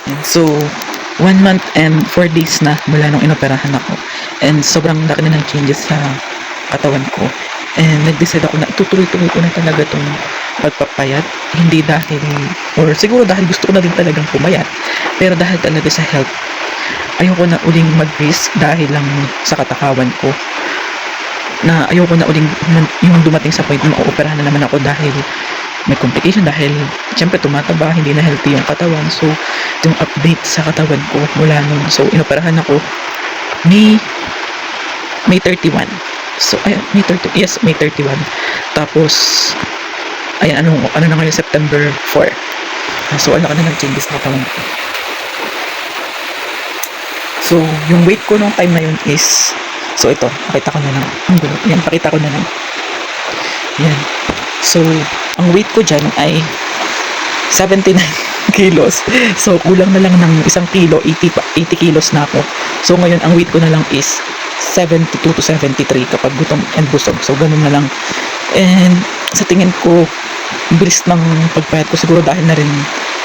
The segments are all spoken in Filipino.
And so, 1 month and 4 days na mula nung inoperahan ako. And sobrang laki na ng changes sa katawan ko. And nag-decide ako na itutuloy-tuloy ko na talaga itong pagpapayat. Hindi dahil, or siguro dahil gusto ko na din talagang pumayat. Pero dahil talaga sa health, ayoko na uling mag-risk dahil lang sa katakawan ko. Na ayoko na uling yung dumating sa point na maoperahan na naman ako dahil may complication, dahil syempre tumataba, hindi na healthy yung katawan. So yung update sa katawan ko mula nun, so inoperahan ako May 31. So ayun, May 31. Tapos ayan, ano na ngayon, September 4. So ang laki na ng changes na katawan ko. So yung weight ko nung time na yun is, so ito, pakita ko na lang. Yan, pakita ko na lang. Yan. So, ang weight ko dyan ay 79 kilos. So, kulang na lang ng 1 kilo, 80 kilos na ako. So, ngayon, ang weight ko na lang is 72 to 73 kapag gutom and busog. So, ganun na lang. And, sa tingin ko, bilis ng pagpayat ko siguro dahil na rin,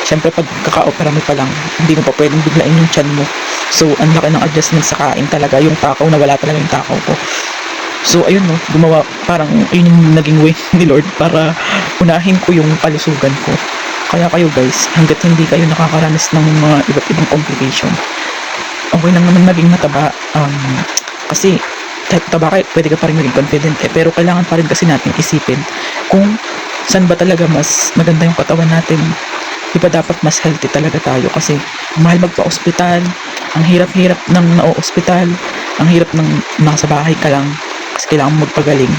syempre, pag kaka-opera mo pa lang, hindi mo pa pwedeng biglain yung tiyan mo. So, ang laki ng adjustment sa kain talaga. Yung takaw, nawala talaga yung takaw ko. So, ayun no, gumawa, parang yun yung naging way ni Lord para unahin ko yung kalusugan ko. Kaya kayo guys, hanggat hindi kayo nakakaranas ng mga iba't ibang complication, okay lang naman maging mataba. Kasi, kahit mataba kayo, pwede ka pa rin maging confident eh. Pero kailangan pa rin kasi natin isipin kung saan ba talaga mas maganda yung katawan natin. Diba dapat mas healthy talaga tayo kasi mahal magpa-ospital, ang hirap-hirap ng na-ospital, ang hirap ng nasa bahay ka lang kasi kailangan mo magpagaling.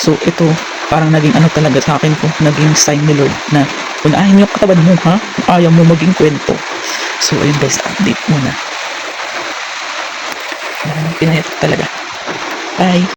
So ito, parang naging ano talaga sa akin ko, naging sign ni Lord na unahin yung katawan mo ha, ayaw mo maging kwento. So ayun guys, update muna. Pinayat talaga. Bye!